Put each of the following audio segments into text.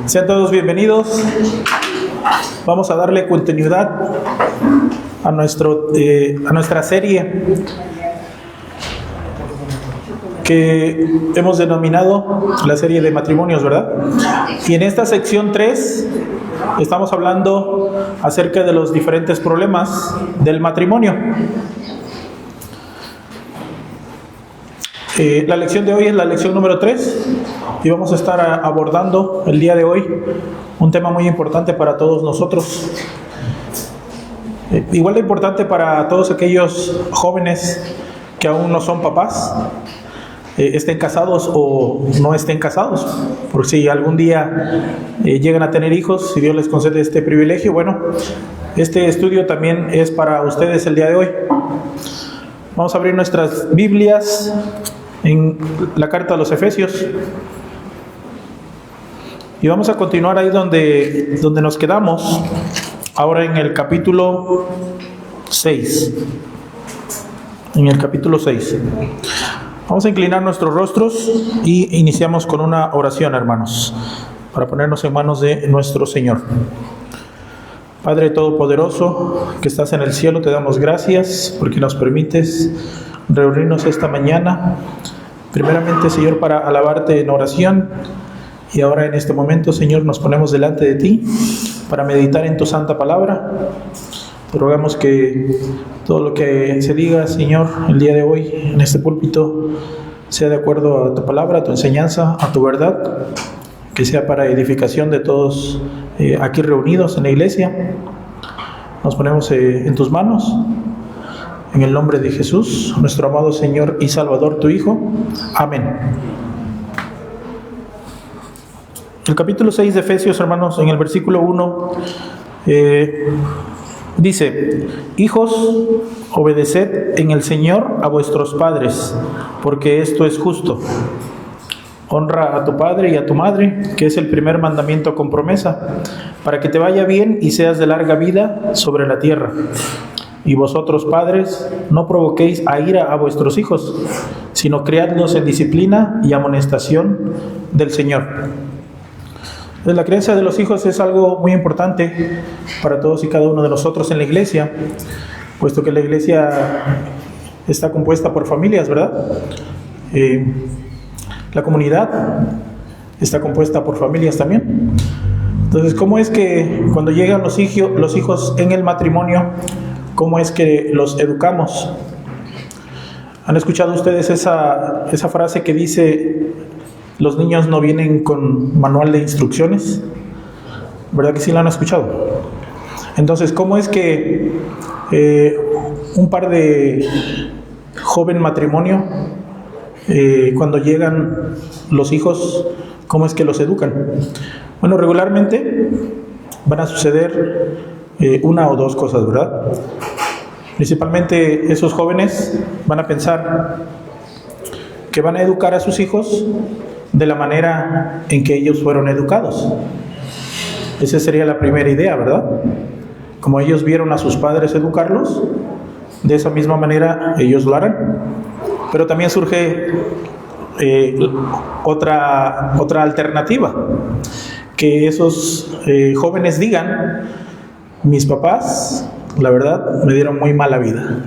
Sean todos bienvenidos. Vamos a darle continuidad a nuestra serie que hemos denominado la serie de matrimonios, ¿verdad? Y en esta sección 3 estamos hablando acerca de los diferentes problemas del matrimonio. La lección de hoy es la lección número 3 y vamos a estar abordando el día de hoy un tema muy importante para todos nosotros. Igual de importante para todos aquellos jóvenes que aún no son papás, estén casados o no estén casados, por si algún día llegan a tener hijos, si Dios les concede este privilegio. Bueno, este estudio también es para ustedes el día de hoy. Vamos a abrir nuestras Biblias en la carta a los Efesios y vamos a continuar ahí donde nos quedamos, ahora en el capítulo 6. En el capítulo 6. Vamos a inclinar nuestros rostros y iniciamos con una oración, hermanos, para ponernos en manos de nuestro Señor. Padre Todopoderoso, que estás en el cielo, te damos gracias porque nos permites reunirnos esta mañana. Primeramente, Señor, para alabarte en oración, y ahora en este momento, Señor, nos ponemos delante de ti para meditar en tu santa palabra. Te rogamos que todo lo que se diga, Señor, el día de hoy en este púlpito sea de acuerdo a tu palabra, a tu enseñanza, a tu verdad, que sea para edificación de todos aquí reunidos en la iglesia. Nos ponemos en tus manos, en el nombre de Jesús, nuestro amado Señor y Salvador, tu Hijo. Amén. El capítulo 6 de Efesios, hermanos, en el versículo 1, dice: Hijos, obedeced en el Señor a vuestros padres, porque esto es justo. Honra a tu padre y a tu madre, que es el primer mandamiento con promesa, para que te vaya bien y seas de larga vida sobre la tierra. Y vosotros, padres, no provoquéis a ira a vuestros hijos, sino criadlos en disciplina y amonestación del Señor. Entonces, la crianza de los hijos es algo muy importante para todos y cada uno de nosotros en la iglesia, puesto que la iglesia está compuesta por familias, ¿verdad? La comunidad está compuesta por familias también. Entonces, ¿cómo es que cuando llegan los hijos en el matrimonio, cómo es que los educamos? ¿Han escuchado ustedes esa frase que dice: los niños no vienen con manual de instrucciones? ¿Verdad que sí la han escuchado? Entonces, ¿cómo es que un par de joven matrimonio, cuando llegan los hijos, cómo es que los educan? Bueno, regularmente van a suceder una o dos cosas, ¿verdad? Principalmente esos jóvenes van a pensar que van a educar a sus hijos de la manera en que ellos fueron educados. Esa sería la primera idea, ¿verdad? Como ellos vieron a sus padres educarlos, de esa misma manera ellos lo harán. Pero también surge otra alternativa, que esos jóvenes digan: mis papás, la verdad, me dieron muy mala vida.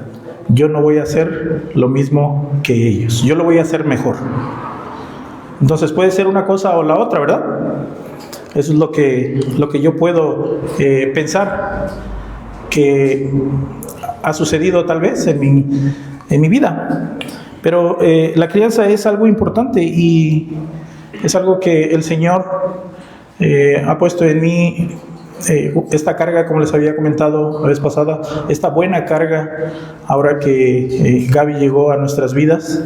Yo no voy a hacer lo mismo que ellos. Yo lo voy a hacer mejor. Entonces puede ser una cosa o la otra, ¿verdad? Eso es lo que yo puedo pensar que ha sucedido tal vez en mi vida. Pero la crianza es algo importante y es algo que el Señor ha puesto en mí. Esta carga, como les había comentado la vez pasada, esta buena carga, ahora que Gaby llegó a nuestras vidas,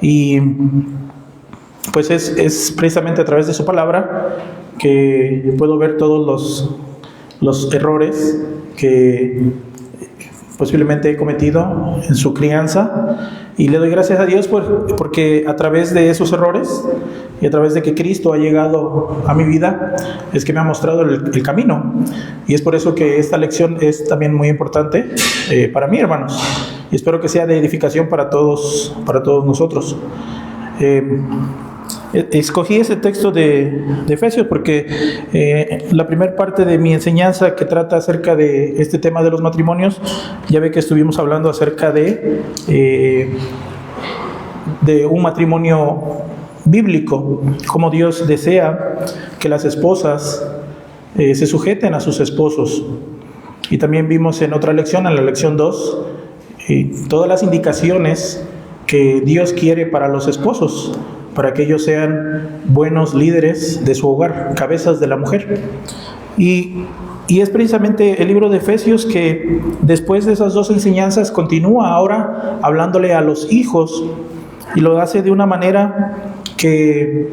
y pues es precisamente a través de su palabra que puedo ver todos los errores que posiblemente he cometido en su crianza, y le doy gracias a Dios porque a través de esos errores y a través de que Cristo ha llegado a mi vida es que me ha mostrado el camino, y es por eso que esta lección es también muy importante para mí, hermanos, y espero que sea de edificación para todos nosotros. Escogí ese texto de Efesios porque la primera parte de mi enseñanza que trata acerca de este tema de los matrimonios, ya ve que estuvimos hablando acerca de un matrimonio bíblico, como Dios desea que las esposas se sujeten a sus esposos. Y también vimos en otra lección, en la lección 2, todas las indicaciones que Dios quiere para los esposos, para que ellos sean buenos líderes de su hogar, cabezas de la mujer. Y es precisamente el libro de Efesios que después de esas dos enseñanzas continúa ahora hablándole a los hijos, y lo hace de una manera que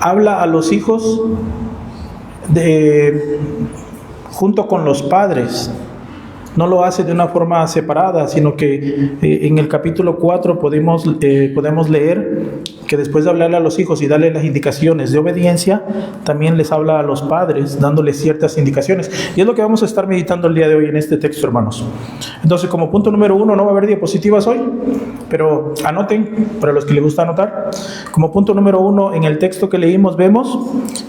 habla a los hijos junto con los padres. No lo hace de una forma separada, sino que en el capítulo 4 podemos leer que después de hablarle a los hijos y darle las indicaciones de obediencia, también les habla a los padres, dándoles ciertas indicaciones. Y es lo que vamos a estar meditando el día de hoy en este texto, hermanos. Entonces, como punto número 1, no va a haber diapositivas hoy, pero anoten, para los que les gusta anotar. Como punto número 1, en el texto que leímos vemos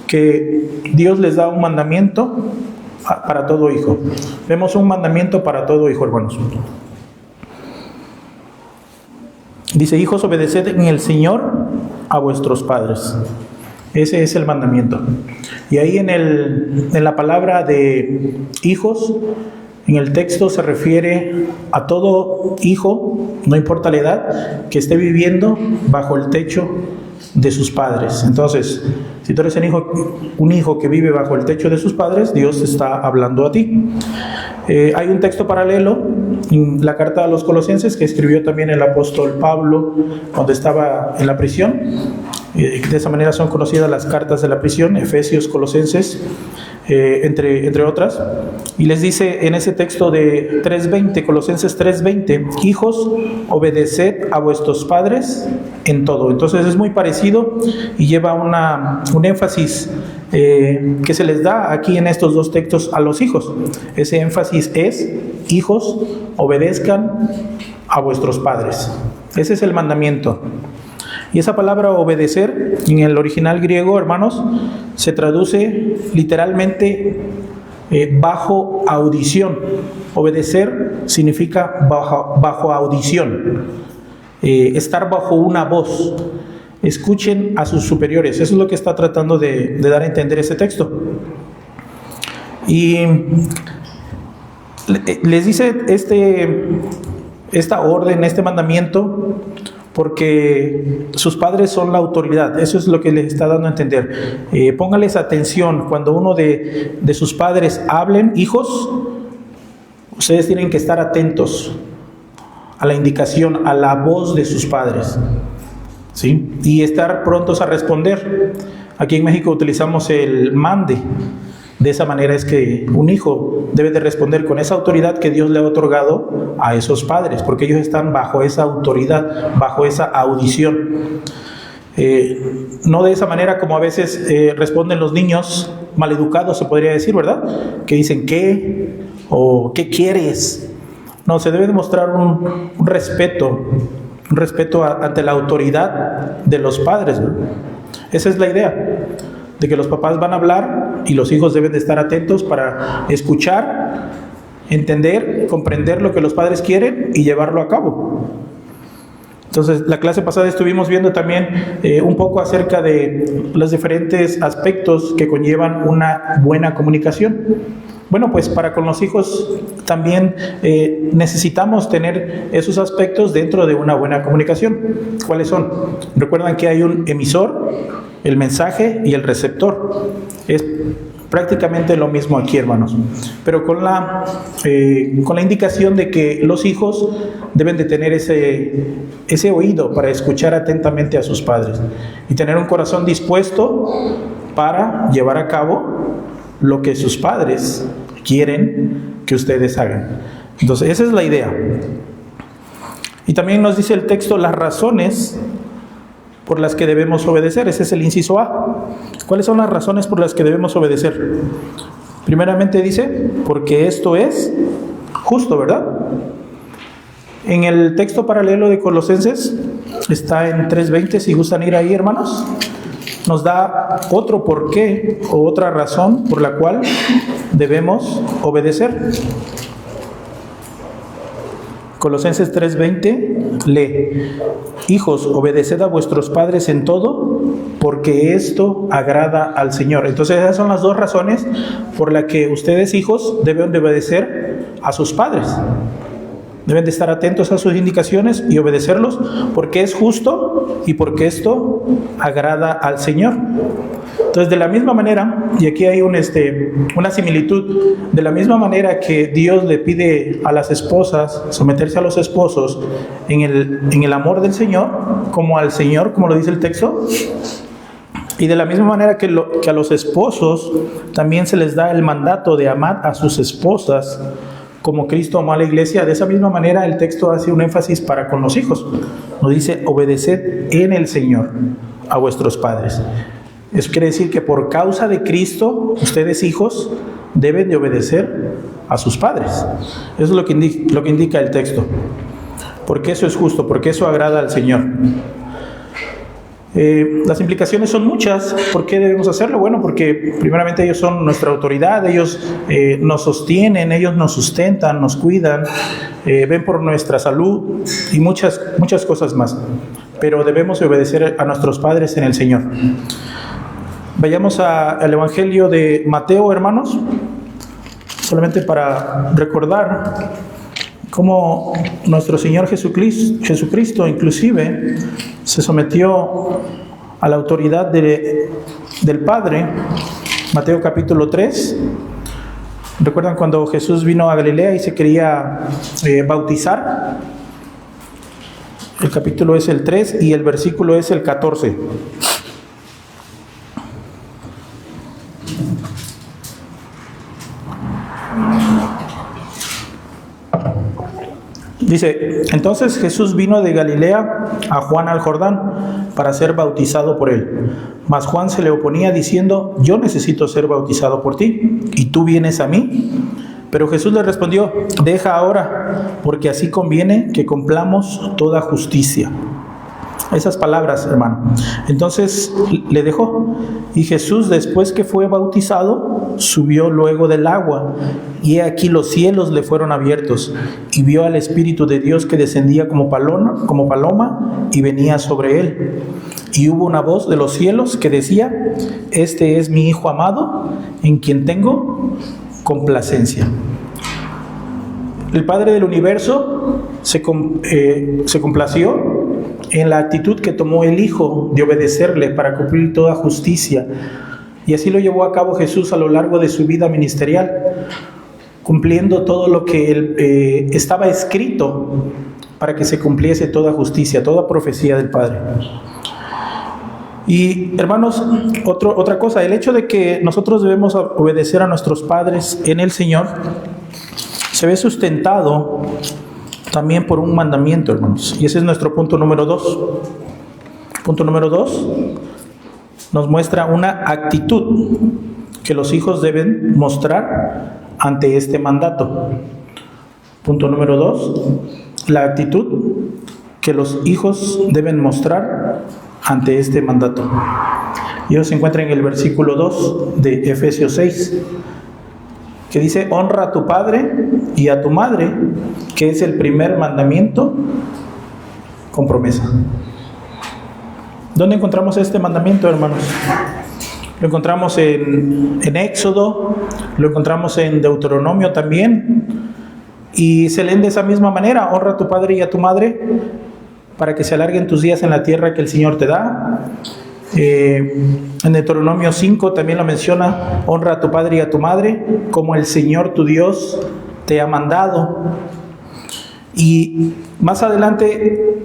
que Dios les da un mandamiento para todo hijo. Vemos un mandamiento para todo hijo, hermanos. Dice: hijos, obedeced en el Señor a vuestros padres. Ese es el mandamiento. Y ahí en la palabra de hijos, en el texto se refiere a todo hijo, no importa la edad, que esté viviendo bajo el techo de sus padres. Entonces, si tú eres un hijo que vive bajo el techo de sus padres, Dios está hablando a ti. Hay un texto paralelo en la carta a los Colosenses que escribió también el apóstol Pablo cuando estaba en la prisión. De esa manera son conocidas las cartas de la prisión, Efesios, Colosenses, entre otras. Y les dice en ese texto de 3:20, Colosenses 3:20: hijos, obedeced a vuestros padres en todo. Entonces es muy parecido y lleva un énfasis que se les da aquí en estos dos textos a los hijos. Ese énfasis es: hijos, obedezcan a vuestros padres. Ese es el mandamiento. Y esa palabra obedecer en el original griego, hermanos, se traduce literalmente bajo audición. Obedecer significa bajo audición, estar bajo una voz. Escuchen a sus superiores. Eso es lo que está tratando de dar a entender ese texto. Y les dice esta orden, este mandamiento, porque sus padres son la autoridad. Eso es lo que les está dando a entender. Póngales atención. Cuando uno de sus padres hablen: hijos, ustedes tienen que estar atentos a la indicación, a la voz de sus padres, ¿sí? Y estar prontos a responder. Aquí en México utilizamos el mande. De esa manera es que un hijo debe de responder con esa autoridad que Dios le ha otorgado a esos padres, porque ellos están bajo esa autoridad, bajo esa audición. No de esa manera como a veces responden los niños maleducados, se podría decir, ¿verdad? Que dicen ¿qué? O ¿qué quieres? No, se debe demostrar un respeto ante la autoridad de los padres, ¿no? Esa es la idea, de que los papás van a hablar y los hijos deben de estar atentos para escuchar, entender, comprender lo que los padres quieren y llevarlo a cabo. Entonces, la clase pasada estuvimos viendo también un poco acerca de los diferentes aspectos que conllevan una buena comunicación. Bueno, pues para con los hijos también necesitamos tener esos aspectos dentro de una buena comunicación. ¿Cuáles son? Recuerdan que hay un emisor, el mensaje y el receptor. Es prácticamente lo mismo aquí, hermanos, pero con la indicación de que los hijos deben de tener ese oído para escuchar atentamente a sus padres y tener un corazón dispuesto para llevar a cabo lo que sus padres quieren que ustedes hagan. Entonces, esa es la idea. Y también nos dice el texto las razones por las que debemos obedecer. Ese es el inciso A. ¿Cuáles son las razones por las que debemos obedecer? Primeramente dice, porque esto es justo, ¿verdad? En el texto paralelo de Colosenses, está en 3:20, si gustan ir ahí, hermanos, nos da otro porqué o otra razón por la cual debemos obedecer. Colosenses 3:20 lee: hijos, obedeced a vuestros padres en todo, porque esto agrada al Señor. Entonces esas son las dos razones por las que ustedes, hijos, deben de obedecer a sus padres. Deben de estar atentos a sus indicaciones y obedecerlos, porque es justo y porque esto agrada al Señor. Entonces, de la misma manera, y aquí hay una similitud, de la misma manera que Dios le pide a las esposas someterse a los esposos en el amor del Señor, como al Señor, como lo dice el texto, y de la misma manera que a los esposos también se les da el mandato de amar a sus esposas como Cristo amó a la iglesia, de esa misma manera el texto hace un énfasis para con los hijos. Nos dice: obedeced en el Señor a vuestros padres. Eso quiere decir que por causa de Cristo, ustedes, hijos, deben de obedecer a sus padres. Eso es lo que indica el texto. Porque eso es justo, porque eso agrada al Señor. Las implicaciones son muchas. ¿Por qué debemos hacerlo? Bueno, porque primeramente ellos son nuestra autoridad, ellos nos sostienen, ellos nos sustentan, nos cuidan, ven por nuestra salud y muchas cosas más. Pero debemos obedecer a nuestros padres en el Señor. Vayamos al Evangelio de Mateo, hermanos, solamente para recordar cómo nuestro Señor Jesucristo inclusive se sometió a la autoridad del Padre. Mateo capítulo 3. ¿Recuerdan cuando Jesús vino a Galilea y se quería bautizar? El capítulo es el 3 y el versículo es el 14. Dice: entonces Jesús vino de Galilea a Juan al Jordán para ser bautizado por él. Mas Juan se le oponía diciendo: yo necesito ser bautizado por ti, ¿y tú vienes a mí? Pero Jesús le respondió: deja ahora, porque así conviene que cumplamos toda justicia. Esas palabras, hermano. Entonces le dejó. Y Jesús, después que fue bautizado, subió luego del agua. Y he aquí los cielos le fueron abiertos. Y vio al Espíritu de Dios que descendía como paloma y venía sobre él. Y hubo una voz de los cielos que decía: este es mi Hijo amado, en quien tengo complacencia. El Padre del universo se complació en la actitud que tomó el Hijo de obedecerle para cumplir toda justicia. Y así lo llevó a cabo Jesús a lo largo de su vida ministerial, cumpliendo todo lo que estaba escrito para que se cumpliese toda justicia, toda profecía del Padre. Y hermanos, otra cosa, el hecho de que nosotros debemos obedecer a nuestros padres en el Señor se ve sustentado también por un mandamiento, hermanos. Y ese es nuestro punto número 2. Punto número 2 nos muestra una actitud que los hijos deben mostrar ante este mandato. Punto número 2, la actitud que los hijos deben mostrar ante este mandato. Y eso se encuentra en el versículo 2 de Efesios 6, que dice: honra a tu padre y a tu madre, que es el primer mandamiento con promesa. ¿Dónde encontramos este mandamiento, hermanos? Lo encontramos en Éxodo, lo encontramos en Deuteronomio también, y se leen de esa misma manera: honra a tu padre y a tu madre para que se alarguen tus días en la tierra que el Señor te da. En Deuteronomio 5 también lo menciona: honra a tu padre y a tu madre como el Señor tu Dios te ha mandado. Y más adelante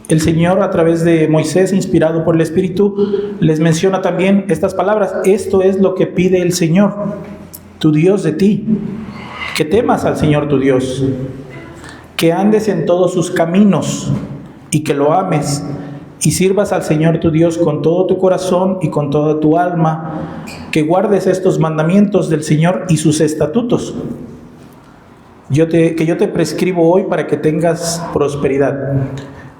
el Señor, a través de Moisés, inspirado por el Espíritu, les menciona también estas palabras: esto es lo que pide el Señor tu Dios de ti, que temas al Señor tu Dios, que andes en todos sus caminos y que lo ames, y sirvas al Señor tu Dios con todo tu corazón y con toda tu alma, que guardes estos mandamientos del Señor y sus estatutos. que yo te prescribo hoy para que tengas prosperidad.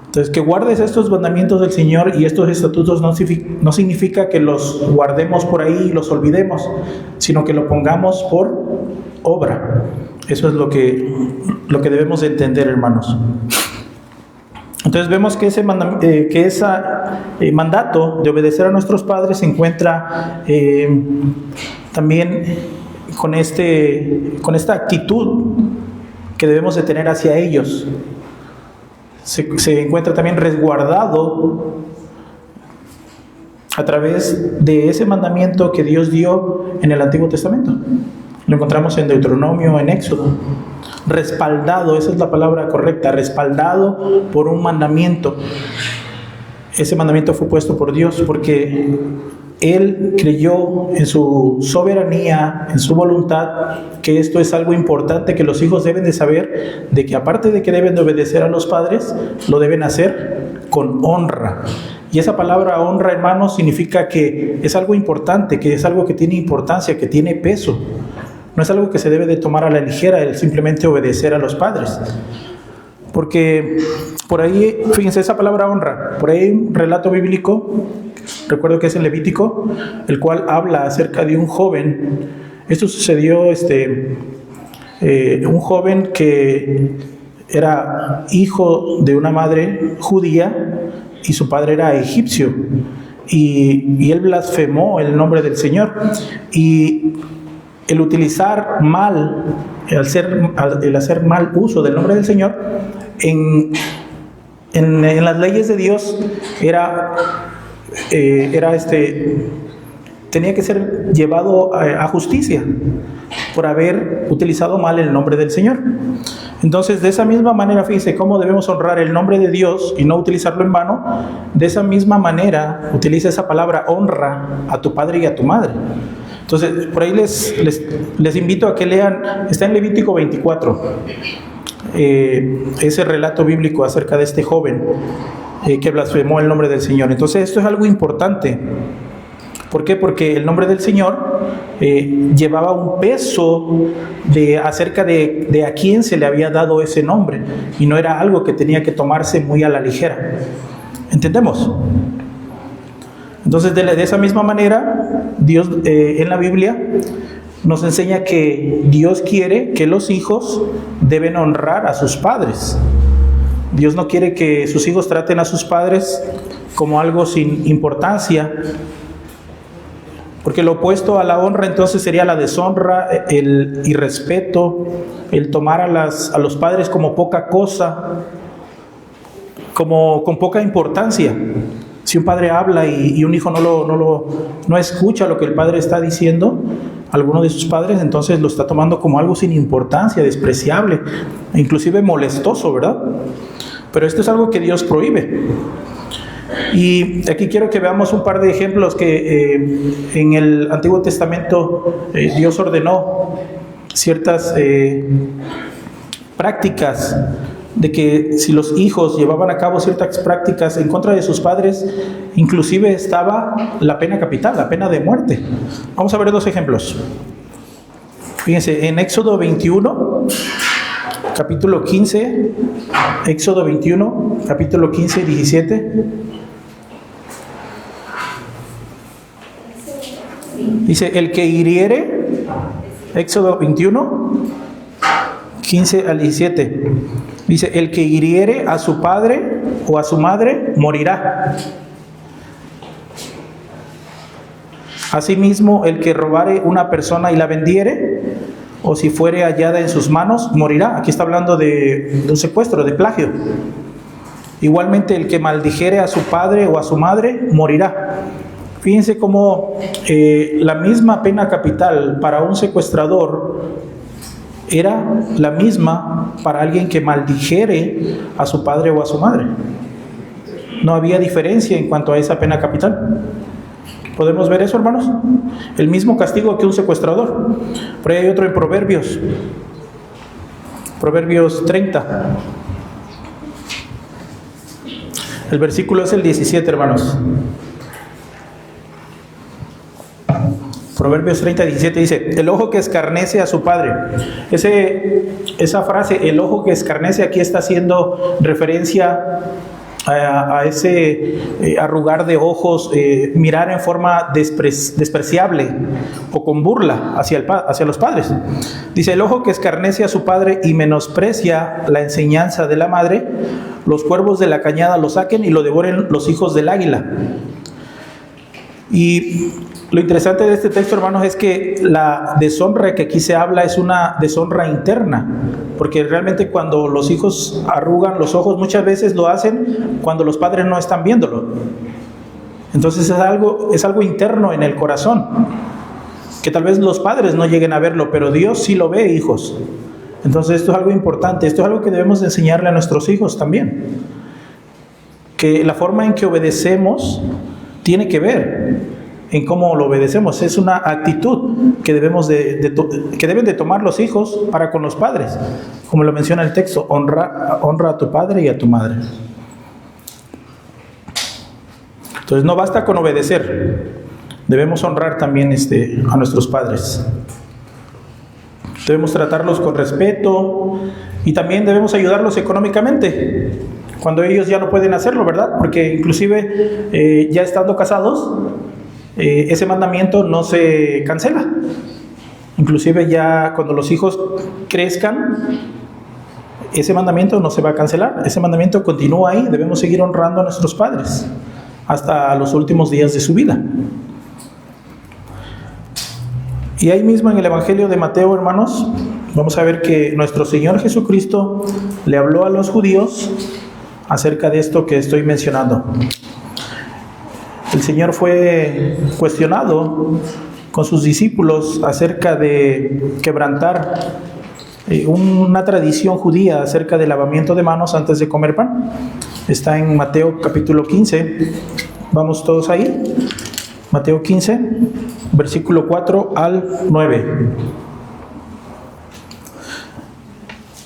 Entonces, que guardes estos mandamientos del Señor y estos estatutos no significa que los guardemos por ahí y los olvidemos, sino que lo pongamos por obra. Eso es lo que debemos de entender, hermanos. Entonces vemos que ese mandato de obedecer a nuestros padres se encuentra también con esta actitud que debemos de tener hacia ellos. Se encuentra también resguardado a través de ese mandamiento que Dios dio en el Antiguo Testamento. Lo encontramos en Deuteronomio, en Éxodo. Respaldado, esa es la palabra correcta, respaldado por un mandamiento. Ese mandamiento fue puesto por Dios porque Él creyó en su soberanía, en su voluntad, que esto es algo importante que los hijos deben de saber, de que aparte de que deben de obedecer a los padres, lo deben hacer con honra. Y esa palabra honra, hermanos, significa que es algo importante, que es algo que tiene importancia, que tiene peso. No es algo que se debe de tomar a la ligera, el simplemente obedecer a los padres. Porque por ahí, fíjense, esa palabra honra, por ahí hay un relato bíblico, recuerdo que es en Levítico, el cual habla acerca de un joven. Esto sucedió, un joven que era hijo de una madre judía y su padre era egipcio. Y él blasfemó el nombre del Señor. Y el utilizar mal, el hacer mal uso del nombre del Señor, en las leyes de Dios tenía que ser llevado a justicia por haber utilizado mal el nombre del Señor. Entonces, de esa misma manera, fíjense cómo debemos honrar el nombre de Dios y no utilizarlo en vano. De esa misma manera, utiliza esa palabra honra a tu padre y a tu madre. Entonces, por ahí les invito a que lean, está en Levítico 24, ese relato bíblico acerca de este joven que blasfemó el nombre del Señor. Entonces, esto es algo importante. ¿Por qué? Porque el nombre del Señor llevaba un peso acerca de a quién se le había dado ese nombre, y no era algo que tenía que tomarse muy a la ligera. ¿Entendemos? Entonces, de esa misma manera, Dios en la Biblia nos enseña que Dios quiere que los hijos deben honrar a sus padres. Dios no quiere que sus hijos traten a sus padres como algo sin importancia, porque lo opuesto a la honra entonces sería la deshonra, el irrespeto, el tomar a los padres como poca cosa, como con poca importancia. Si un padre habla y un hijo no escucha lo que el padre está diciendo, alguno de sus padres, entonces lo está tomando como algo sin importancia, despreciable, inclusive molestoso, ¿verdad? Pero esto es algo que Dios prohíbe. Y aquí quiero que veamos un par de ejemplos que en el Antiguo Testamento Dios ordenó ciertas prácticas, de que si los hijos llevaban a cabo ciertas prácticas en contra de sus padres, inclusive estaba la pena capital, la pena de muerte. Vamos a ver dos ejemplos. Fíjense, en Éxodo 21, capítulo 15, Éxodo 21, capítulo 15 y 17. Dice, el que hiriere, Éxodo 21, 15 al 17. Dice, el que hiriere a su padre o a su madre morirá. Asimismo, el que robare una persona y la vendiere, o si fuere hallada en sus manos, morirá. Aquí está hablando de un secuestro, de plagio. Igualmente, el que maldijere a su padre o a su madre, morirá. Fíjense cómo la misma pena capital para un secuestrador era la misma para alguien que maldijere a su padre o a su madre. No había diferencia en cuanto a esa pena capital. ¿Podemos ver eso, hermanos? El mismo castigo que un secuestrador. Por ahí hay otro en Proverbios. Proverbios 30. El versículo es el 17, hermanos. Proverbios 30:17 dice, el ojo que escarnece a su padre. Esa frase, el ojo que escarnece, aquí está haciendo referencia a ese arrugar de ojos, mirar en forma despreciable o con burla hacia los padres. Dice, el ojo que escarnece a su padre y menosprecia la enseñanza de la madre, los cuervos de la cañada lo saquen y lo devoren los hijos del águila. Y lo interesante de este texto, hermanos, es que la deshonra que aquí se habla es una deshonra interna, porque realmente cuando los hijos arrugan los ojos, muchas veces lo hacen cuando los padres no están viéndolo. Entonces es algo interno en el corazón, que tal vez los padres no lleguen a verlo, pero Dios sí lo ve, hijos. Entonces esto es algo importante, esto es algo que debemos de enseñarle a nuestros hijos también, que la forma en que obedecemos tiene que ver en cómo lo obedecemos. Es una actitud que que deben de tomar los hijos para con los padres. Como lo menciona el texto, honra a tu padre y a tu madre. Entonces no basta con obedecer, debemos honrar también a nuestros padres. Debemos tratarlos con respeto y también debemos ayudarlos económicamente cuando ellos ya no pueden hacerlo, ¿verdad? Porque inclusive ya estando casados, ese mandamiento no se cancela. Inclusive ya cuando los hijos crezcan, ese mandamiento no se va a cancelar. Ese mandamiento continúa ahí. Debemos seguir honrando a nuestros padres hasta los últimos días de su vida. Y ahí mismo en el Evangelio de Mateo, hermanos, vamos a ver que nuestro Señor Jesucristo le habló a los judíos acerca de esto que estoy mencionando. El Señor fue cuestionado con sus discípulos acerca de quebrantar una tradición judía acerca del lavamiento de manos antes de comer pan. Está en Mateo capítulo 15. Vamos todos ahí. Mateo 15, versículo 4 al 9.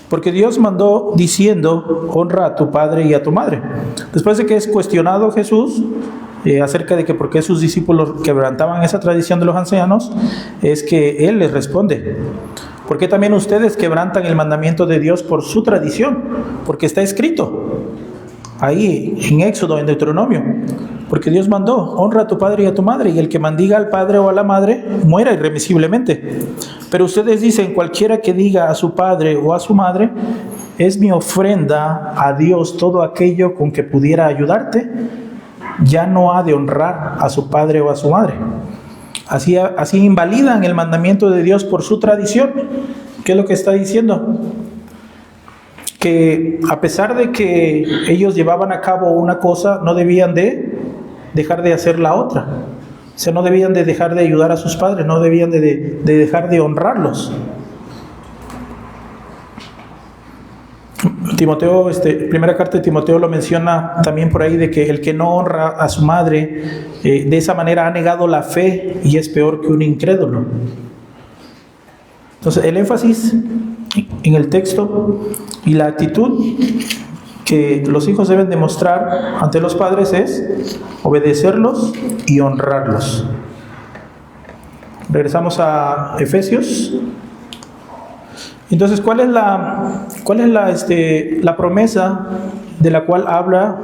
Porque Dios mandó diciendo, honra a tu padre y a tu madre. Después de que es cuestionado Jesús acerca de que por qué sus discípulos quebrantaban esa tradición de los ancianos, es que Él les responde, ¿por qué también ustedes quebrantan el mandamiento de Dios por su tradición? Porque está escrito ahí en Éxodo, en Deuteronomio, porque Dios mandó, honra a tu padre y a tu madre, y el que maldiga al padre o a la madre muera irremisiblemente. Pero ustedes dicen, cualquiera que diga a su padre o a su madre, es mi ofrenda a Dios todo aquello con que pudiera ayudarte, ya no ha de honrar a su padre o a su madre. Así invalidan el mandamiento de Dios por su tradición. ¿Qué es lo que está diciendo? Que a pesar de que ellos llevaban a cabo una cosa, no debían de dejar de hacer la otra. O sea, no debían de dejar de ayudar a sus padres, no debían de dejar de honrarlos. Timoteo, primera carta de Timoteo lo menciona también por ahí, de que el que no honra a su madre de esa manera ha negado la fe y es peor que un incrédulo. Entonces el énfasis en el texto y la actitud que los hijos deben demostrar ante los padres es obedecerlos y honrarlos. Regresamos a Efesios. Entonces, ¿cuál es la promesa de la cual habla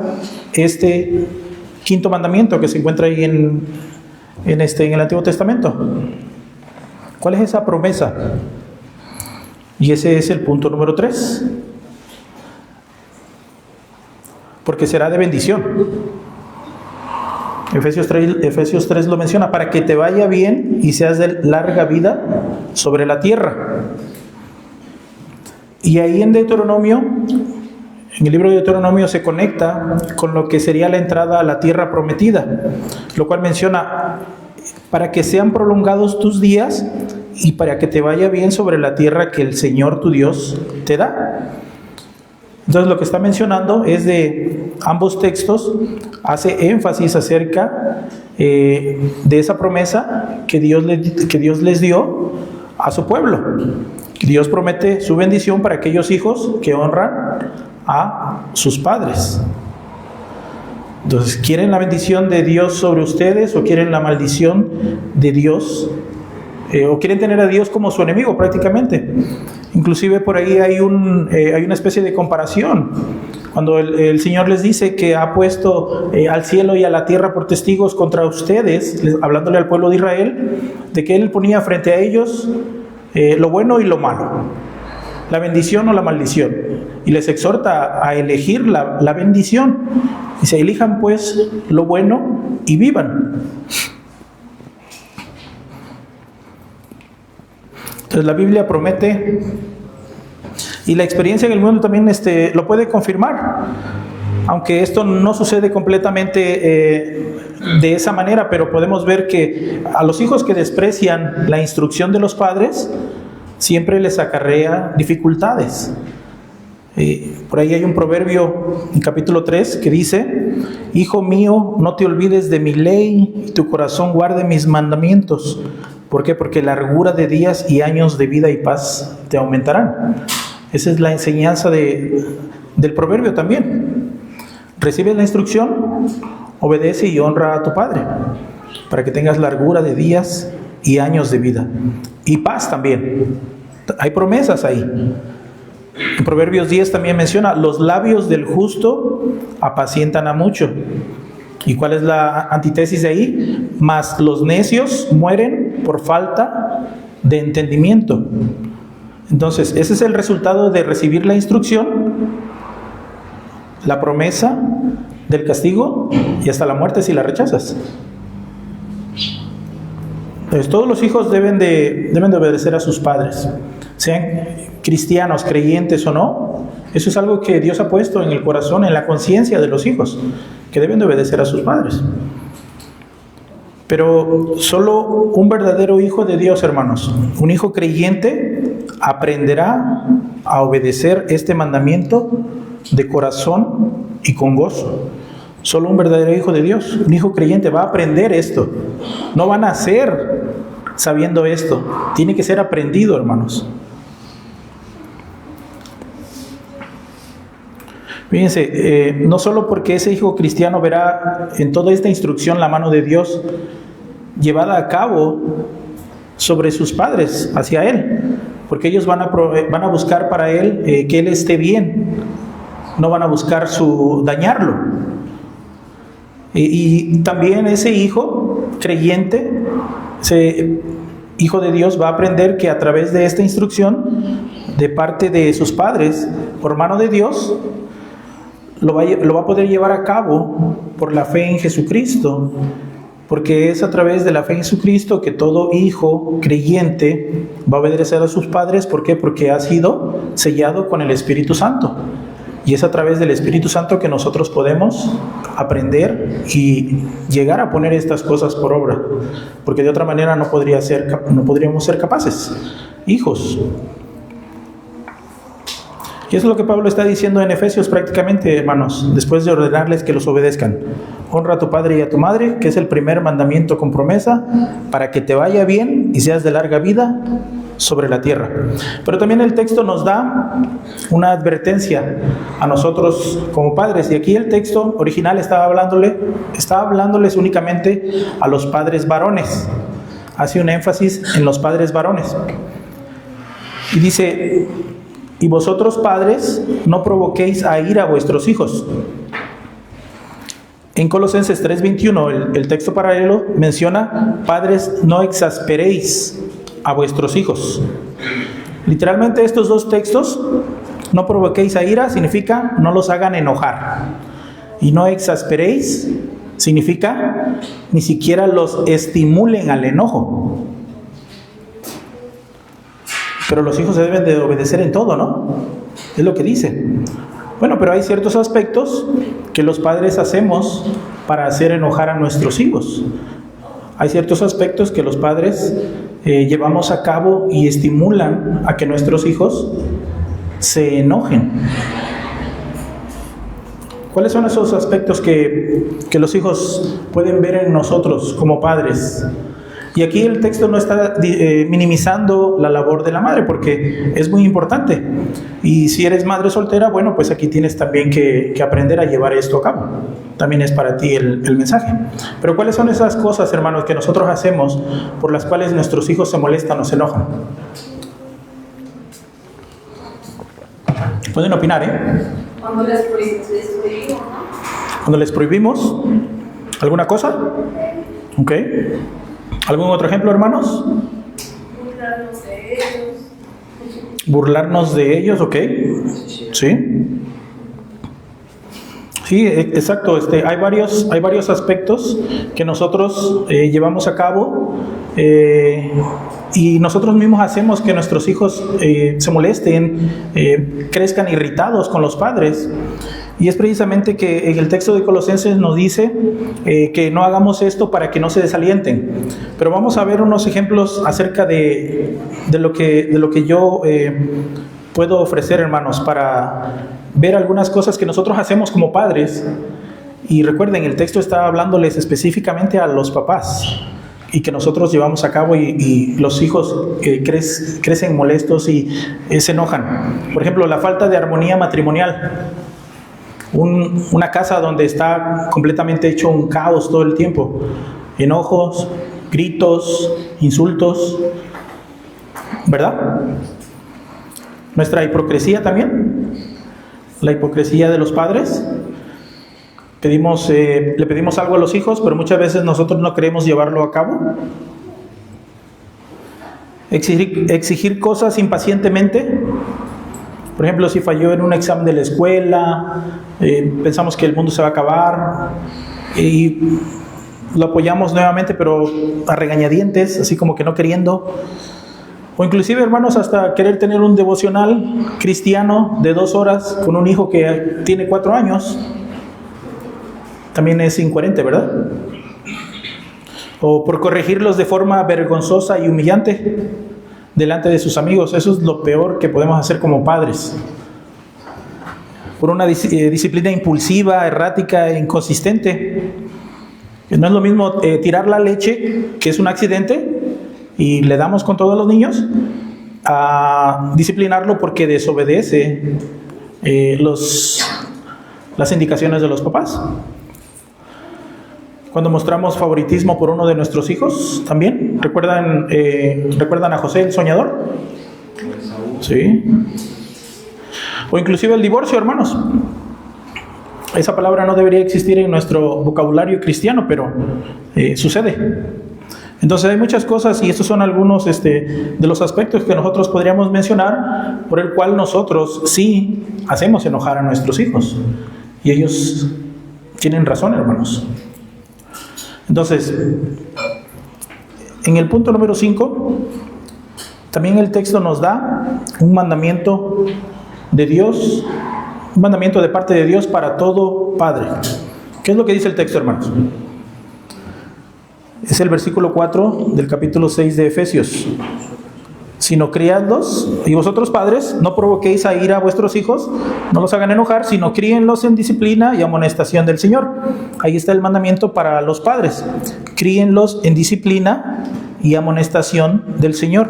este quinto mandamiento que se encuentra ahí en el Antiguo Testamento? ¿Cuál es esa promesa? Y ese es el punto número 3. Porque será de bendición. Efesios 3 lo menciona, para que te vaya bien y seas de larga vida sobre la tierra. Y ahí en Deuteronomio, en el libro de Deuteronomio, se conecta con lo que sería la entrada a la tierra prometida, lo cual menciona, para que sean prolongados tus días y para que te vaya bien sobre la tierra que el Señor tu Dios te da. Entonces lo que está mencionando es de ambos textos, hace énfasis acerca de esa promesa que Dios les dio a su pueblo. Dios promete su bendición para aquellos hijos que honran a sus padres. Entonces, ¿quieren la bendición de Dios sobre ustedes o quieren la maldición de Dios o quieren tener a Dios como su enemigo prácticamente. Inclusive por ahí hay una especie de comparación. Cuando el Señor les dice que ha puesto al cielo y a la tierra por testigos contra ustedes, hablándole al pueblo de Israel, de que Él ponía frente a ellos lo bueno y lo malo, la bendición o la maldición, y les exhorta a elegir la bendición. Y se elijan pues lo bueno y vivan. Entonces la Biblia promete, y la experiencia en el mundo también lo puede confirmar, aunque esto no sucede completamente de esa manera, pero podemos ver que a los hijos que desprecian la instrucción de los padres, siempre les acarrea dificultades. Por ahí hay un proverbio en capítulo 3 que dice: Hijo mío, no te olvides de mi ley, y tu corazón guarde mis mandamientos. ¿Por qué? Porque largura de días y años de vida y paz te aumentarán. Esa es la enseñanza del proverbio también. Recibes la instrucción, obedece y honra a tu padre, para que tengas largura de días y años de vida. Y paz también. Hay promesas ahí. En Proverbios 10 también menciona: los labios del justo apacientan a mucho. ¿Y cuál es la antítesis de ahí? Mas los necios mueren por falta de entendimiento. Entonces, ese es el resultado de recibir la instrucción, la promesa del castigo y hasta la muerte si la rechazas. Entonces, todos los hijos deben de obedecer a sus padres, sean cristianos, creyentes o no. Eso es algo que Dios ha puesto en el corazón, en la conciencia de los hijos, que deben de obedecer a sus padres. Pero solo un verdadero hijo de Dios, hermanos, un hijo creyente, aprenderá a obedecer este mandamiento de corazón y con gozo. Solo un verdadero hijo de Dios, un hijo creyente, va a aprender esto. No van a nacer sabiendo esto. Tiene que ser aprendido, hermanos. Fíjense, no solo porque ese hijo cristiano verá en toda esta instrucción la mano de Dios llevada a cabo sobre sus padres hacia él, porque ellos van a buscar para él que él esté bien, no van a buscar dañarlo. Y también ese hijo creyente, ese hijo de Dios, va a aprender que a través de esta instrucción de parte de sus padres, por mano de Dios, lo va a poder llevar a cabo por la fe en Jesucristo, porque es a través de la fe en Jesucristo que todo hijo creyente va a obedecer a sus padres. ¿Por qué? Porque ha sido sellado con el Espíritu Santo, y es a través del Espíritu Santo que nosotros podemos aprender y llegar a poner estas cosas por obra, porque de otra manera no podríamos ser capaces. Hijos. Y eso es lo que Pablo está diciendo en Efesios prácticamente, hermanos, después de ordenarles que los obedezcan. Honra a tu padre y a tu madre, que es el primer mandamiento con promesa, para que te vaya bien y seas de larga vida sobre la tierra. Pero también el texto nos da una advertencia a nosotros como padres, y aquí el texto original estaba hablándoles únicamente a los padres varones. Hace un énfasis en los padres varones. Y dice: y vosotros padres, no provoquéis a ira a vuestros hijos. En Colosenses 3:21, el texto paralelo menciona: padres, no exasperéis a vuestros hijos. Literalmente estos dos textos, no provoquéis a ira, significa no los hagan enojar. Y no exasperéis significa ni siquiera los estimulen al enojo. Pero los hijos se deben de obedecer en todo, ¿no? Es lo que dice. Bueno, pero hay ciertos aspectos que los padres hacemos para hacer enojar a nuestros hijos. Hay ciertos aspectos que los padres llevamos a cabo y estimulan a que nuestros hijos se enojen. ¿Cuáles son esos aspectos que los hijos pueden ver en nosotros como padres? Y aquí el texto no está minimizando la labor de la madre, porque es muy importante. Y si eres madre soltera, bueno, pues aquí tienes también que aprender a llevar esto a cabo. También es para ti el mensaje. Pero ¿cuáles son esas cosas, hermanos, que nosotros hacemos por las cuales nuestros hijos se molestan o se enojan? Pueden opinar, ¿eh? Cuando les prohibimos, ¿no? Cuando les prohibimos alguna cosa. ¿Ok? ¿Algún otro ejemplo, hermanos? Burlarnos de ellos. Burlarnos de ellos, ¿ok? Sí. Sí, exacto. Hay varios aspectos que nosotros llevamos a cabo y nosotros mismos hacemos que nuestros hijos se molesten, crezcan irritados con los padres. Y es precisamente que en el texto de Colosenses nos dice que no hagamos esto para que no se desalienten. Pero vamos a ver unos ejemplos acerca de lo que yo puedo ofrecer, hermanos, para ver algunas cosas que nosotros hacemos como padres. Y recuerden, el texto está hablándoles específicamente a los papás y que nosotros llevamos a cabo y los hijos crecen molestos y se enojan. Por ejemplo, la falta de armonía matrimonial. Una casa donde está completamente hecho un caos todo el tiempo. Enojos, gritos, insultos. ¿Verdad? Nuestra hipocresía también. La hipocresía de los padres. Le pedimos algo a los hijos, pero muchas veces nosotros no queremos llevarlo a cabo. Exigir cosas impacientemente. Por ejemplo, si falló en un examen de la escuela, pensamos que el mundo se va a acabar y lo apoyamos nuevamente, pero a regañadientes, así como que no queriendo. O inclusive, hermanos, hasta querer tener un devocional cristiano de 2 horas con un hijo que tiene 4 años. También es incoherente, ¿verdad? O por corregirlos de forma vergonzosa y humillante delante de sus amigos. Eso es lo peor que podemos hacer como padres. Por una disciplina impulsiva, errática e inconsistente. No es lo mismo tirar la leche, que es un accidente, y le damos con todos los niños, a disciplinarlo porque desobedece las indicaciones de los papás. Cuando mostramos favoritismo por uno de nuestros hijos, también. ¿Recuerdan a José el soñador? Sí. O inclusive el divorcio, hermanos. Esa palabra no debería existir en nuestro vocabulario cristiano, pero sucede. Entonces hay muchas cosas, y estos son algunos de los aspectos que nosotros podríamos mencionar, por el cual nosotros sí hacemos enojar a nuestros hijos. Y ellos tienen razón, hermanos. Entonces, en el punto número 5, también el texto nos da un mandamiento de Dios, un mandamiento de parte de Dios para todo padre. ¿Qué es lo que dice el texto, hermanos? Es el versículo 4 del capítulo 6 de Efesios. Sino criadlos, y vosotros padres, no provoquéis a ira a vuestros hijos, no los hagan enojar, sino críenlos en disciplina y amonestación del Señor. Ahí está el mandamiento para los padres. Críenlos en disciplina y amonestación del Señor.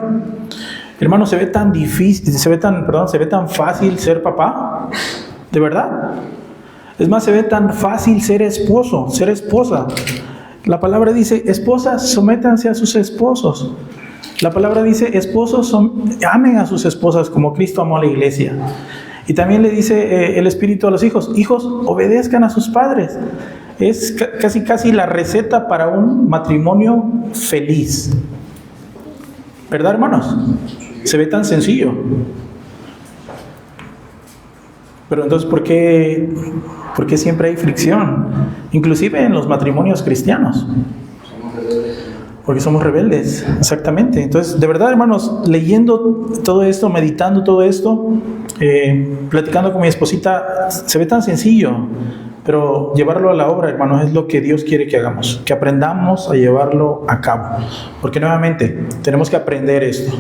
Hermano, se ve tan fácil ser papá, de verdad. Es más, se ve tan fácil ser esposo, ser esposa. La palabra dice, esposas, sométanse a sus esposos. La palabra dice, esposos, amen a sus esposas como Cristo amó a la iglesia. Y también le dice el Espíritu a los hijos, hijos, obedezcan a sus padres. Es casi la receta para un matrimonio feliz. ¿Verdad, hermanos? Se ve tan sencillo. Pero entonces, ¿por qué siempre hay fricción? Inclusive en los matrimonios cristianos. Porque somos rebeldes, exactamente. Entonces, de verdad, hermanos, leyendo todo esto, meditando todo esto, platicando con mi esposita, se ve tan sencillo, pero llevarlo a la obra, hermanos, es lo que Dios quiere que hagamos, que aprendamos a llevarlo a cabo. Porque nuevamente, tenemos que aprender esto.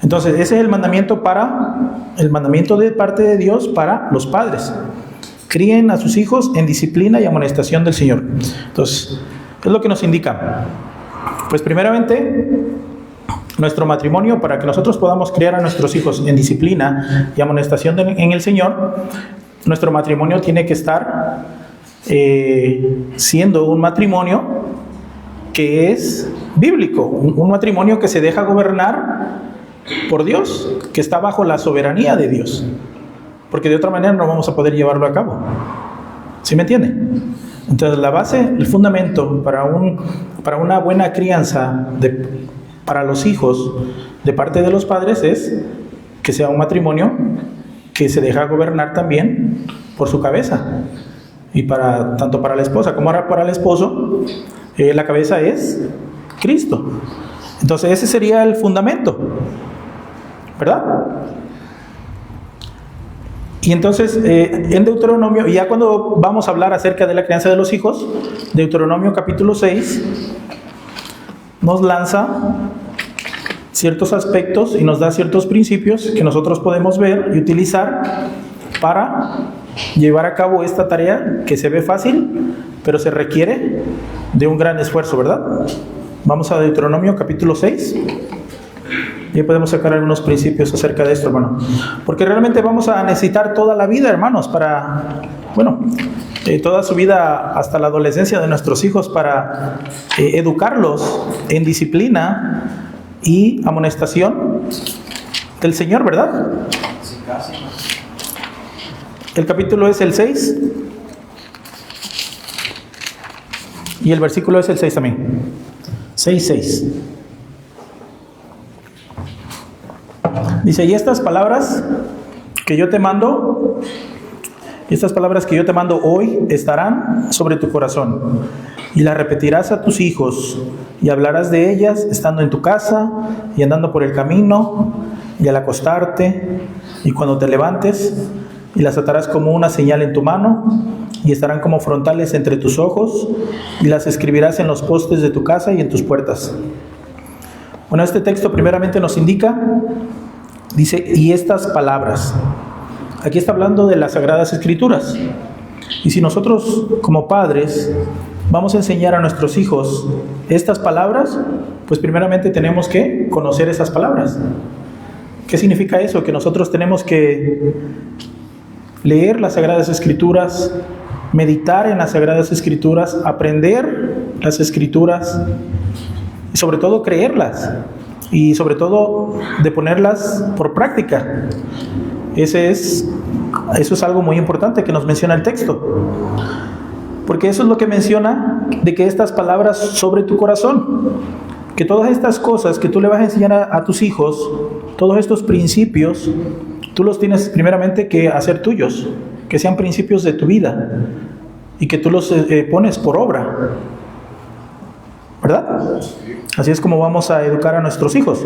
Entonces, ese es el mandamiento de parte de Dios para los padres. Críen a sus hijos en disciplina y amonestación del Señor. Entonces, es lo que nos indica. Pues primeramente, nuestro matrimonio, para que nosotros podamos criar a nuestros hijos en disciplina y amonestación en el Señor, nuestro matrimonio tiene que estar siendo un matrimonio que es bíblico, un matrimonio que se deja gobernar por Dios, que está bajo la soberanía de Dios, porque de otra manera no vamos a poder llevarlo a cabo. ¿Sí me entienden? Entonces la base, el fundamento para una buena crianza para los hijos de parte de los padres es que sea un matrimonio que se deja gobernar también por su cabeza. Y tanto para la esposa como para el esposo, la cabeza es Cristo. Entonces ese sería el fundamento, ¿verdad? Y entonces en Deuteronomio, y ya cuando vamos a hablar acerca de la crianza de los hijos, Deuteronomio capítulo 6 nos lanza ciertos aspectos y nos da ciertos principios que nosotros podemos ver y utilizar para llevar a cabo esta tarea que se ve fácil, pero se requiere de un gran esfuerzo, ¿verdad? Vamos a Deuteronomio capítulo 6. Y podemos sacar algunos principios acerca de esto, hermano. Porque realmente vamos a necesitar toda la vida, hermanos, toda su vida hasta la adolescencia de nuestros hijos para educarlos en disciplina y amonestación del Señor, ¿verdad? El capítulo es el 6 y el versículo es el 6 también. 6:6. Dice, y estas palabras que yo te mando hoy estarán sobre tu corazón, y las repetirás a tus hijos, y hablarás de ellas estando en tu casa, y andando por el camino, y al acostarte, y cuando te levantes, y las atarás como una señal en tu mano, y estarán como frontales entre tus ojos, y las escribirás en los postes de tu casa y en tus puertas. Bueno, este texto primeramente nos indica, dice, y estas palabras. Aquí está hablando de las Sagradas Escrituras. Y si nosotros como padres vamos a enseñar a nuestros hijos estas palabras, pues primeramente tenemos que conocer esas palabras. ¿Qué significa eso? Que nosotros tenemos que leer las Sagradas Escrituras, meditar en las Sagradas Escrituras, aprender las Escrituras y sobre todo creerlas. Y sobre todo de ponerlas por práctica. Eso es algo muy importante que nos menciona el texto. Porque eso es lo que menciona de que estas palabras sobre tu corazón, que todas estas cosas que tú le vas a enseñar a tus hijos, todos estos principios, tú los tienes primeramente que hacer tuyos, que sean principios de tu vida y que tú los pones por obra, ¿verdad? Así es como vamos a educar a nuestros hijos.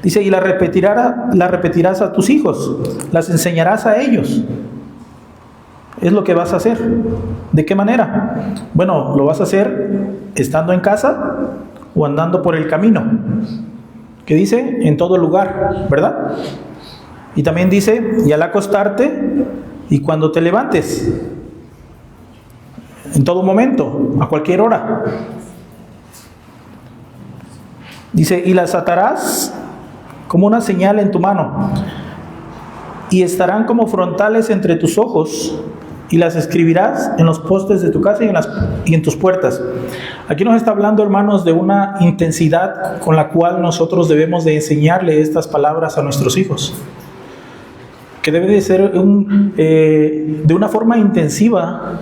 Dice, y la repetirás a tus hijos, las enseñarás a ellos. Es lo que vas a hacer. ¿De qué manera? Bueno, lo vas a hacer estando en casa o andando por el camino. ¿Qué dice? En todo lugar, ¿verdad? Y también dice, y al acostarte y cuando te levantes. En todo momento, a cualquier hora. Dice, y las atarás como una señal en tu mano, y estarán como frontales entre tus ojos, y las escribirás en los postes de tu casa y en tus puertas. Aquí nos está hablando, hermanos, de una intensidad con la cual nosotros debemos de enseñarle estas palabras a nuestros hijos, que debe de ser de una forma intensiva,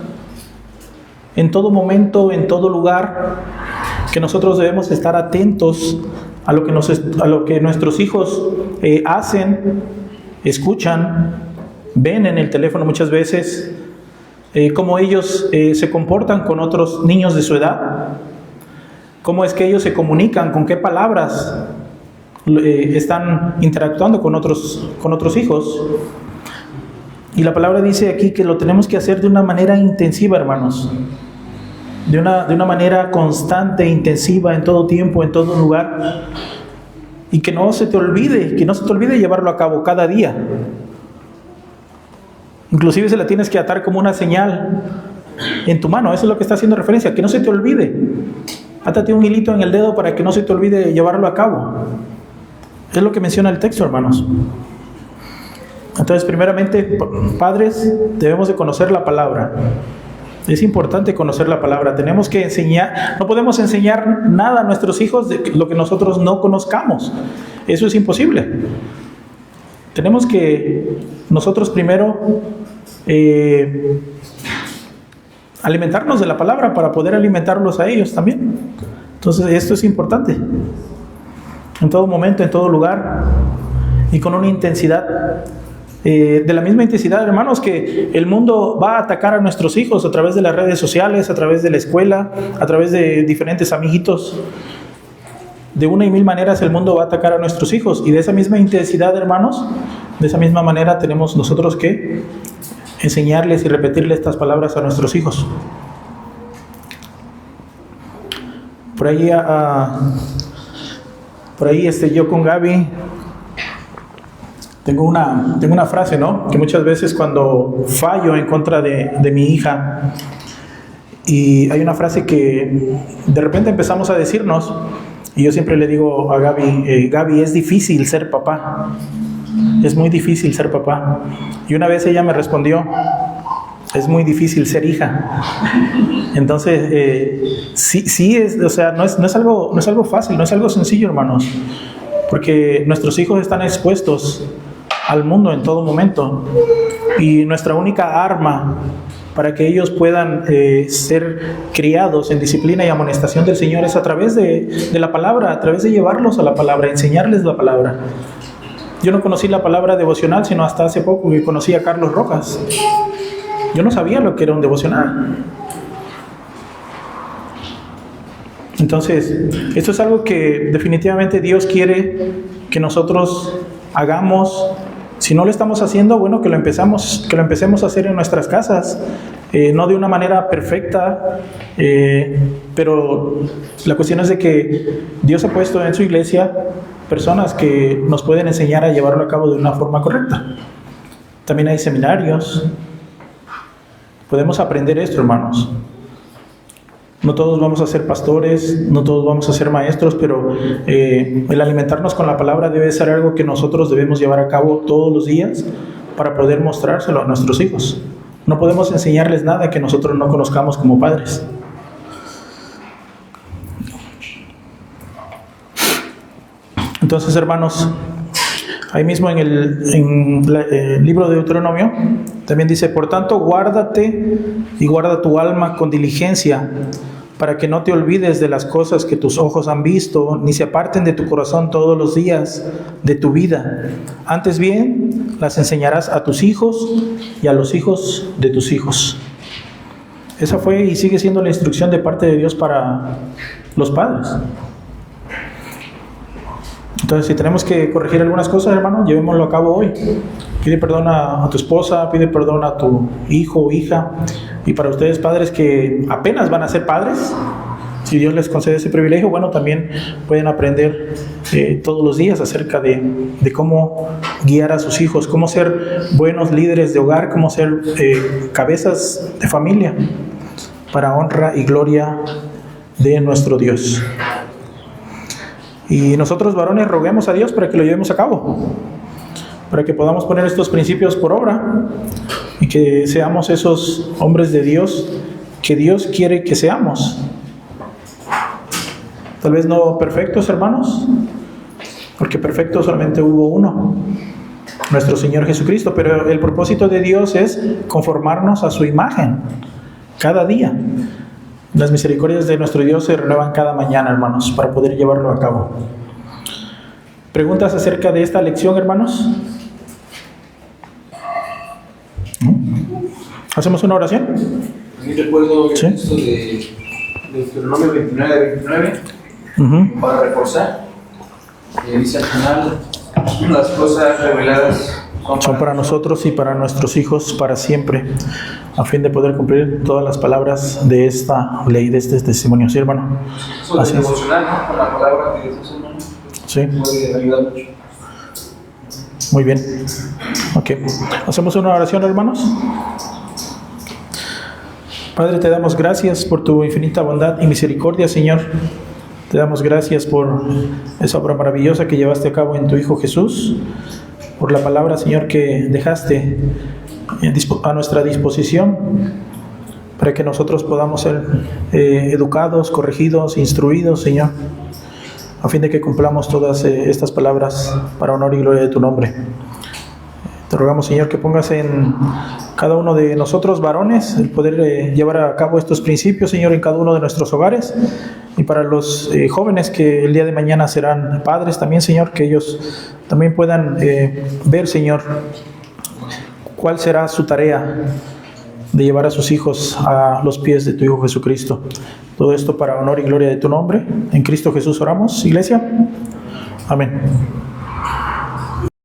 en todo momento, en todo lugar, que nosotros debemos estar atentos a lo que nuestros hijos hacen, escuchan, ven en el teléfono muchas veces, cómo ellos se comportan con otros niños de su edad, cómo es que ellos se comunican, con qué palabras están interactuando con otros hijos. Y la palabra dice aquí que lo tenemos que hacer de una manera intensiva, hermanos. De una manera constante, intensiva, en todo tiempo, en todo lugar. Y que no se te olvide llevarlo a cabo cada día. Inclusive se la tienes que atar como una señal en tu mano. Eso es lo que está haciendo referencia, que no se te olvide. átate un hilito en el dedo para que no se te olvide llevarlo a cabo. Es lo que menciona el texto, hermanos. Entonces, primeramente, padres, debemos de conocer la palabra. Es importante conocer la palabra. Tenemos que enseñar, no podemos enseñar nada a nuestros hijos de lo que nosotros no conozcamos. Eso es imposible. Tenemos que nosotros primero alimentarnos de la palabra para poder alimentarlos a ellos también. Entonces, esto es importante. En todo momento, en todo lugar y con una intensidad. De la misma intensidad, hermanos, que el mundo va a atacar a nuestros hijos a través de las redes sociales, a través de la escuela, a través de diferentes amiguitos. De una y mil maneras el mundo va a atacar a nuestros hijos, y de esa misma intensidad, hermanos, de esa misma manera tenemos nosotros que enseñarles y repetirle estas palabras a nuestros hijos. Por ahí yo con Gaby tengo una frase, ¿no? Que muchas veces cuando fallo en contra de mi hija, y hay una frase que de repente empezamos a decirnos, y yo siempre le digo a Gaby, Gaby, es difícil ser papá, es muy difícil ser papá. Y una vez ella me respondió, es muy difícil ser hija. Entonces, sí es, o sea, no es algo fácil, no es algo sencillo, hermanos, porque nuestros hijos están expuestos al mundo en todo momento, y nuestra única arma para que ellos puedan ser criados en disciplina y amonestación del Señor es a través de la palabra, a través de llevarlos a la palabra, enseñarles la palabra. Yo no conocí la palabra devocional sino hasta hace poco que conocí a Carlos Rojas. Yo no sabía lo que era un devocional. Entonces, esto es algo que definitivamente Dios quiere que nosotros hagamos. Si no lo estamos haciendo, bueno, que lo empecemos a hacer en nuestras casas, no de una manera perfecta, pero la cuestión es de que Dios ha puesto en su iglesia personas que nos pueden enseñar a llevarlo a cabo de una forma correcta. También hay seminarios. Podemos aprender esto, hermanos. No todos vamos a ser pastores, no todos vamos a ser maestros, pero el alimentarnos con la palabra debe ser algo que nosotros debemos llevar a cabo todos los días para poder mostrárselo a nuestros hijos. No podemos enseñarles nada que nosotros no conozcamos como padres. Entonces, hermanos, ahí mismo en el libro de Deuteronomio también dice, por tanto, guárdate y guarda tu alma con diligencia, para que no te olvides de las cosas que tus ojos han visto, ni se aparten de tu corazón todos los días de tu vida. Antes bien, las enseñarás a tus hijos y a los hijos de tus hijos. Esa fue y sigue siendo la instrucción de parte de Dios para los padres. Entonces, si tenemos que corregir algunas cosas, hermano, llevémoslo a cabo hoy. Pide perdón a tu esposa, pide perdón a tu hijo o hija. Y para ustedes, padres que apenas van a ser padres, si Dios les concede ese privilegio, bueno, también pueden aprender todos los días acerca de cómo guiar a sus hijos, cómo ser buenos líderes de hogar, cómo ser cabezas de familia para honra y gloria de nuestro Dios. Y nosotros, varones, roguemos a Dios para que lo llevemos a cabo, para que podamos poner estos principios por obra y que seamos esos hombres de Dios que Dios quiere que seamos. Tal vez no perfectos, hermanos, porque perfecto solamente hubo uno, nuestro Señor Jesucristo, pero el propósito de Dios es conformarnos a su imagen cada día. Las misericordias de nuestro Dios se renuevan cada mañana, hermanos, para poder llevarlo a cabo. ¿Preguntas acerca de esta lección, hermanos? ¿Hacemos una oración? Yo recuerdo el ¿Sí? texto de Deuteronomio 29, para reforzar. Dice al final, las cosas reveladas son para nosotros y para nuestros hijos para siempre, a fin de poder cumplir todas las palabras de esta ley, de este testimonio. ¿Sí, hermano? Eso es devocional, ¿no? Con la palabra que Dios, hermano. Sí. Puede ayudar mucho. Muy bien. Ok. ¿Hacemos una oración, hermanos? Padre, te damos gracias por tu infinita bondad y misericordia, Señor. Te damos gracias por esa obra maravillosa que llevaste a cabo en tu Hijo Jesús, por la palabra, Señor, que dejaste a nuestra disposición para que nosotros podamos ser educados, corregidos, instruidos, Señor, a fin de que cumplamos todas estas palabras para honor y gloria de tu nombre. Te rogamos, Señor, que pongas en cada uno de nosotros, varones, el poder llevar a cabo estos principios, Señor, en cada uno de nuestros hogares. Y para los jóvenes que el día de mañana serán padres también, Señor, que ellos también puedan ver, Señor, cuál será su tarea de llevar a sus hijos a los pies de tu Hijo Jesucristo. Todo esto para honor y gloria de tu nombre. En Cristo Jesús oramos, iglesia. Amén.